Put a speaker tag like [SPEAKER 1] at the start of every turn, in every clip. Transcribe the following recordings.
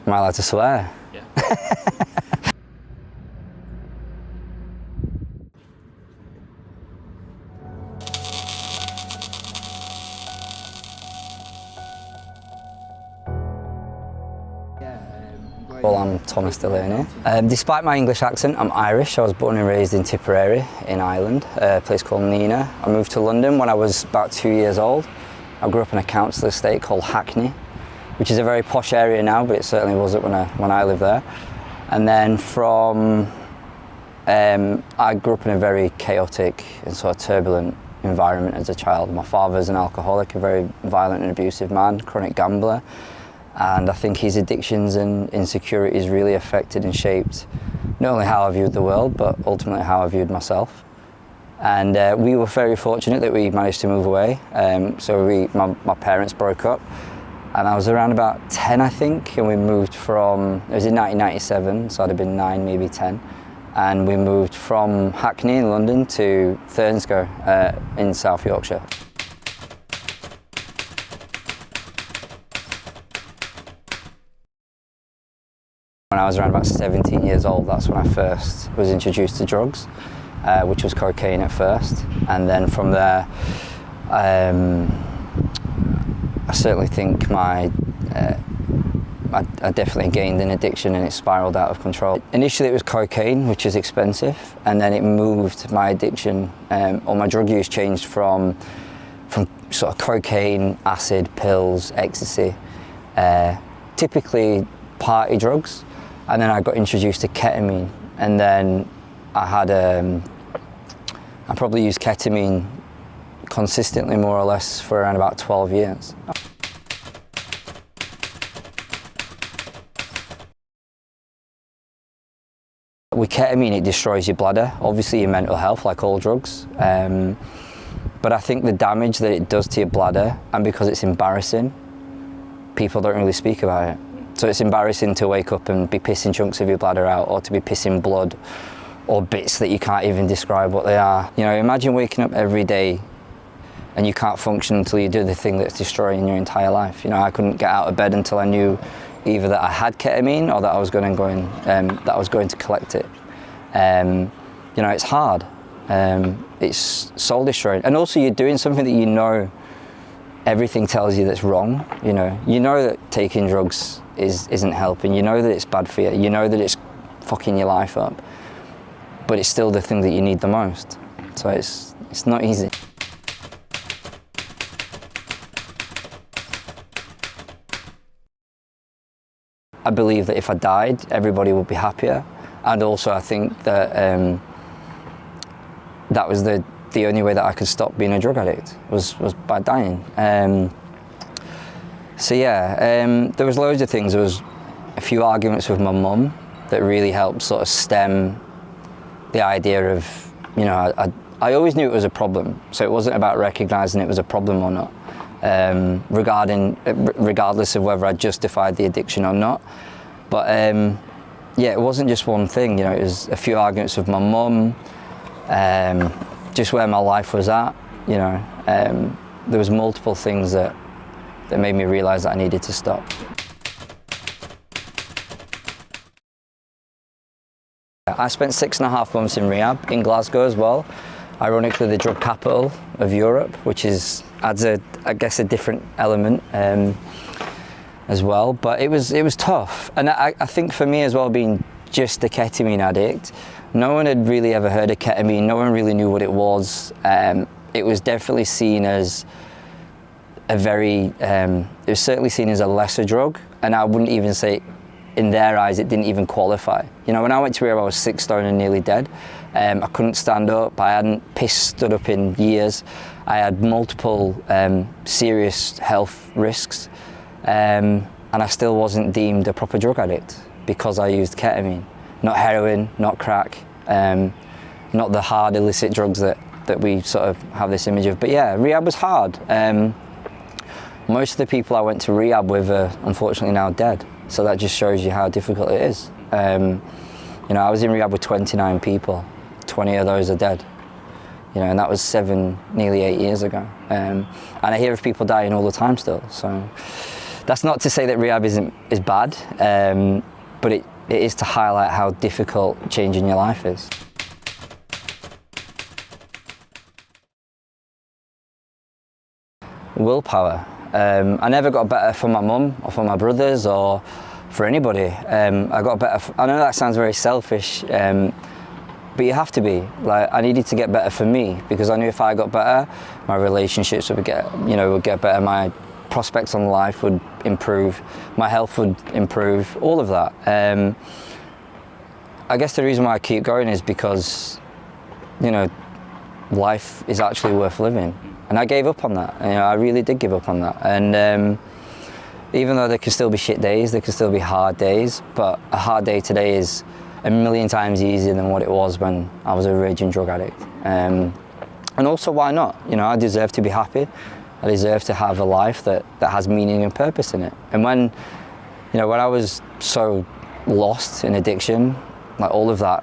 [SPEAKER 1] Am I allowed to swear?
[SPEAKER 2] Yeah.
[SPEAKER 1] Well, I'm Thomas Delaney. Despite my English accent, I'm Irish. I was born and raised in Tipperary in Ireland, a place called Nina. I moved to London when I was about 2 years old. I grew up in a council estate called Hackney, which is a very posh area now, but it certainly wasn't when I lived there. And then I grew up in a very chaotic and sort of turbulent environment as a child. My father's an alcoholic, a very violent and abusive man, chronic gambler. And I think his addictions and insecurities really affected and shaped not only how I viewed the world, but ultimately how I viewed myself. And we were very fortunate that we managed to move away. My parents broke up, and I was around about 10, I think, and we moved from, it was in 1997, so I'd have been 9, maybe 10. And we moved from Hackney in London to Thurnscoe in South Yorkshire. When I was around about 17 years old, that's when I first was introduced to drugs, which was cocaine at first. And then from there, I certainly think I definitely gained an addiction, and it spiraled out of control. Initially it was cocaine, which is expensive, and then it moved, my addiction, or my drug use changed from sort of cocaine, acid, pills, ecstasy, typically party drugs. And then I got introduced to ketamine, and then I probably used ketamine consistently, more or less, for around about 12 years. With ketamine, it destroys your bladder, obviously your mental health, like all drugs. But I think the damage that it does to your bladder, and because it's embarrassing, people don't really speak about it. So it's embarrassing to wake up and be pissing chunks of your bladder out, or to be pissing blood, or bits that you can't even describe what they are. You know, imagine waking up every day and you can't function until you do the thing that's destroying your entire life. You know, I couldn't get out of bed until I knew either that I had ketamine or that I was going to collect it. You know, it's hard. It's soul destroying, and also you're doing something that you know everything tells you that's wrong. You know that taking drugs isn't helping. You know that it's bad for you. You know that it's fucking your life up. But it's still the thing that you need the most. So it's not easy. I believe that if I died, everybody would be happier. And also I think that that was the only way that I could stop being a drug addict, was by dying. There was loads of things. There was a few arguments with my mum that really helped sort of stem the idea of, you know, I always knew it was a problem, so it wasn't about recognising it was a problem or not, regardless of whether I justified the addiction or not. But yeah, it wasn't just one thing. You know, it was a few arguments with my mum, just where my life was at. You know, there was multiple things that made me realise that I needed to stop. I spent 6.5 months in rehab in Glasgow as well. Ironically, the drug capital of Europe, which adds I guess a different element as well. But it was tough, and I think for me as well, being just a ketamine addict, no one had really ever heard of ketamine. No one really knew what it was. It was definitely seen as it was certainly seen as a lesser drug, and I wouldn't even say, in their eyes, it didn't even qualify. You know, when I went to rehab, I was 6 stone and nearly dead. I couldn't stand up. I hadn't stood up in years. I had multiple serious health risks, and I still wasn't deemed a proper drug addict because I used ketamine, not heroin, not crack, not the hard illicit drugs that we sort of have this image of. But yeah, rehab was hard. Most of the people I went to rehab with are unfortunately now dead. So that just shows you how difficult it is. You know, I was in rehab with 29 people. 20 of those are dead. You know, and that was nearly 8 years ago. And I hear of people dying all the time still. So That's not to say that rehab is bad, but it is to highlight how difficult changing your life is. Willpower. I never got better for my mum or for my brothers or for anybody. I got better. I know that sounds very selfish, but you have to be. Like, I needed to get better for me, because I knew if I got better, my relationships would get better. My prospects on life would improve. My health would improve. All of that. I guess the reason why I keep going is because, life is actually worth living. And I gave up on that. I really did give up on that. And even though there can still be shit days, there can still be hard days, but a hard day today is a million times easier than what it was when I was a raging drug addict. And also, why not? I deserve to be happy. I deserve to have a life that has meaning and purpose in it. And when I was so lost in addiction, like all of that,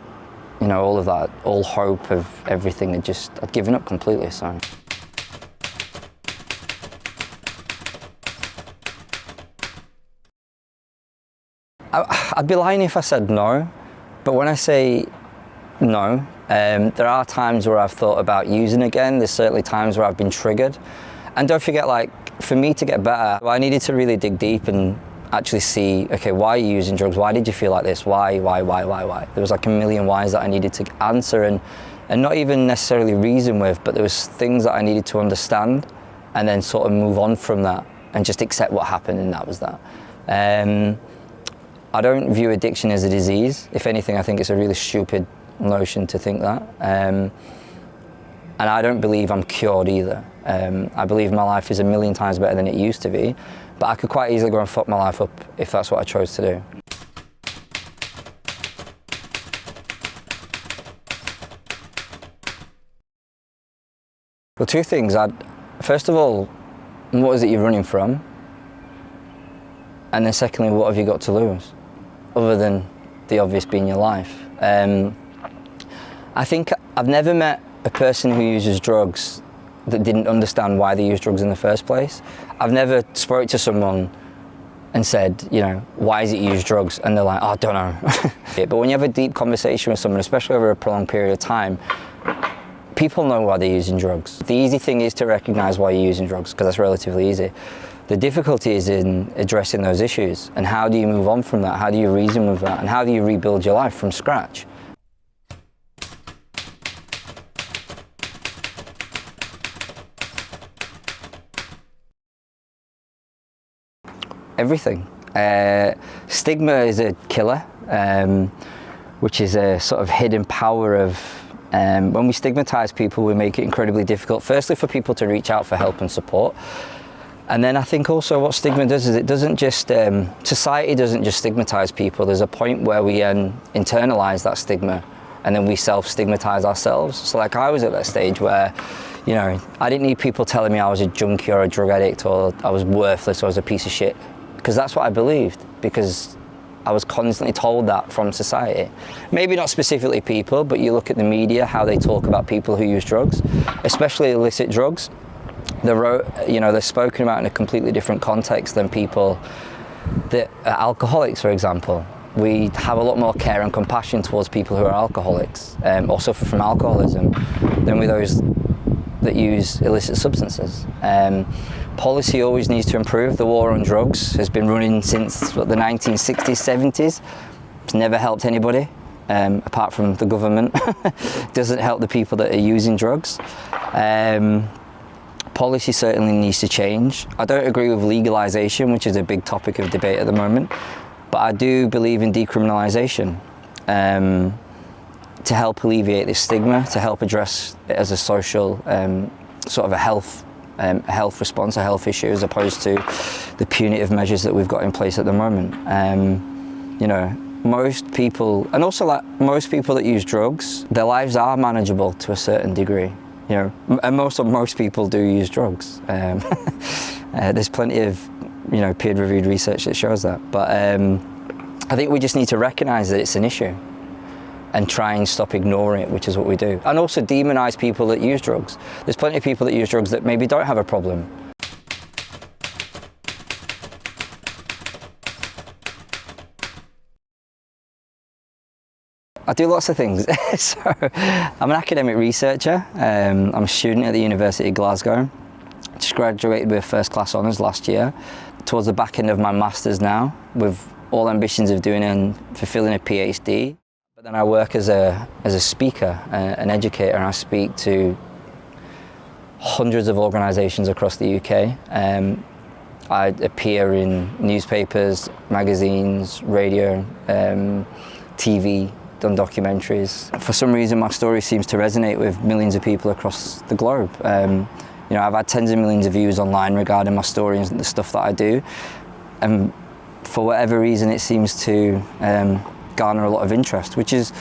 [SPEAKER 1] all hope of everything I'd given up completely. So. I'd be lying if I said no, but when I say no, there are times where I've thought about using again. There's certainly times where I've been triggered. And don't forget, for me to get better, I needed to really dig deep and actually see, okay, why are you using drugs? Why did you feel like this? Why? There was a million whys that I needed to answer and not even necessarily reason with, but there was things that I needed to understand and then sort of move on from that and just accept what happened, and that was that. I don't view addiction as a disease. If anything, I think it's a really stupid notion to think that. And I don't believe I'm cured either. I believe my life is a million times better than it used to be, but I could quite easily go and fuck my life up if that's what I chose to do. Well, two things. First of all, what is it you're running from? And then secondly, what have you got to lose? Other than the obvious being your life. I think I've never met a person who uses drugs that didn't understand why they use drugs in the first place. I've never spoke to someone and said, why is it you use drugs? And they're like, oh, I don't know. But when you have a deep conversation with someone, especially over a prolonged period of time, people know why they're using drugs. The easy thing is to recognize why you're using drugs, because that's relatively easy. The difficulty is in addressing those issues, and how do you move on from that? How do you reason with that? And how do you rebuild your life from scratch? Everything. Stigma is a killer, which is a sort of hidden power of when we stigmatize people, we make it incredibly difficult, firstly for people to reach out for help and support. And then I think also what stigma does is it doesn't just, society doesn't just stigmatize people. There's a point where we internalize that stigma and then we self-stigmatize ourselves. So I was at that stage where, I didn't need people telling me I was a junkie or a drug addict or I was worthless or I was a piece of shit, because that's what I believed, because I was constantly told that from society. Maybe not specifically people, but you look at the media, how they talk about people who use drugs, especially illicit drugs. They're spoken about in a completely different context than people that are alcoholics, for example. We have a lot more care and compassion towards people who are alcoholics or suffer from alcoholism than with those that use illicit substances. Policy always needs to improve. The war on drugs has been running since the 1960s, 70s. It's never helped anybody, apart from the government. Doesn't help the people that are using drugs. Policy certainly needs to change. I don't agree with legalization, which is a big topic of debate at the moment, but I do believe in decriminalization to help alleviate this stigma, to help address it as a social sort of a health response, a health issue, as opposed to the punitive measures that we've got in place at the moment. Most people, and also most people that use drugs, their lives are manageable to a certain degree. And most people do use drugs. There's plenty of, peer-reviewed research that shows that. But I think we just need to recognise that it's an issue and try and stop ignoring it, which is what we do. And also demonise people that use drugs. There's plenty of people that use drugs that maybe don't have a problem. I do lots of things. So I'm an academic researcher. I'm a student at the University of Glasgow. Just graduated with first class honours last year. Towards the back end of my masters now, with all ambitions of doing and fulfilling a PhD. But then I work as a speaker, an educator, and I speak to hundreds of organisations across the UK. I appear in newspapers, magazines, radio, TV, done documentaries. For some reason my story seems to resonate with millions of people across the globe. You know, I've had tens of millions of views online regarding my story and the stuff that I do. And for whatever reason it seems to garner a lot of interest, which is,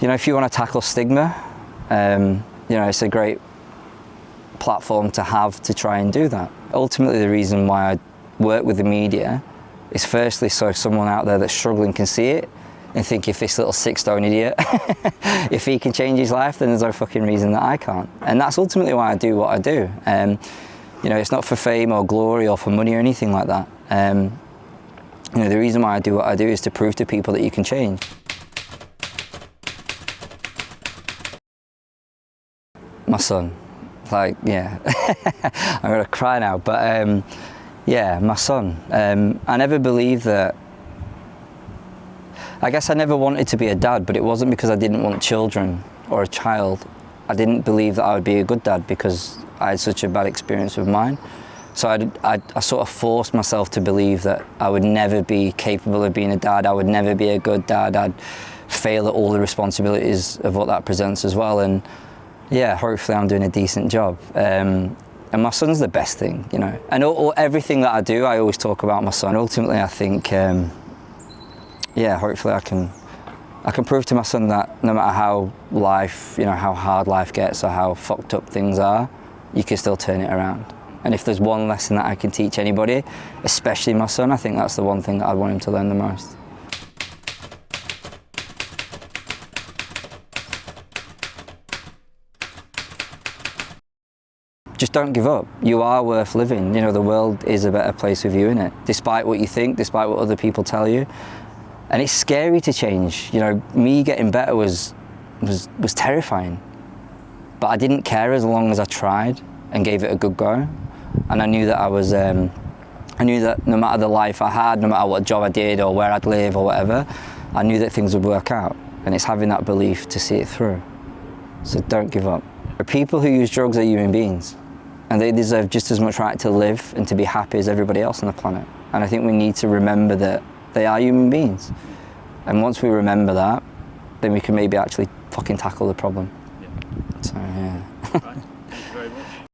[SPEAKER 1] you know, if you want to tackle stigma, you know, it's a great platform to have to try and do that. Ultimately the reason why I work with the media is firstly so someone out there that's struggling can see it and think, if this little 6-stone idiot, if he can change his life, then there's no fucking reason that I can't. And that's ultimately why I do what I do. You know, it's not for fame or glory or for money or anything like that. You know, the reason why I do what I do is to prove to people that you can change. My son, like, yeah, I'm gonna cry now, but yeah, my son. I never believed that, I guess I never wanted to be a dad, but it wasn't because I didn't want children or a child. I didn't believe that I would be a good dad because I had such a bad experience with mine. So I sort of forced myself to believe that I would never be capable of being a dad, I would never be a good dad, I'd fail at all the responsibilities of what that presents as well. And yeah, hopefully I'm doing a decent job. And my son's the best thing, you know. And everything that I do, I always talk about my son. Ultimately, I think, yeah, hopefully I can prove to my son that no matter how life, you know, how hard life gets or how fucked up things are, you can still turn it around. And if there's one lesson that I can teach anybody, especially my son, I think that's the one thing that I want him to learn the most. Just don't give up. You are worth living. You know, the world is a better place with you in it, despite what you think, despite what other people tell you. And it's scary to change. You know, me getting better was terrifying. But I didn't care as long as I tried and gave it a good go. And I knew that I knew that no matter the life I had, no matter what job I did or where I'd live or whatever, I knew that things would work out. And it's having that belief to see it through. So don't give up. People who use drugs are human beings. And they deserve just as much right to live and to be happy as everybody else on the planet. And I think we need to remember that they are human beings. And once we remember that, then we can maybe actually fucking tackle the problem. Yeah. So, yeah. Right. Thank you very much.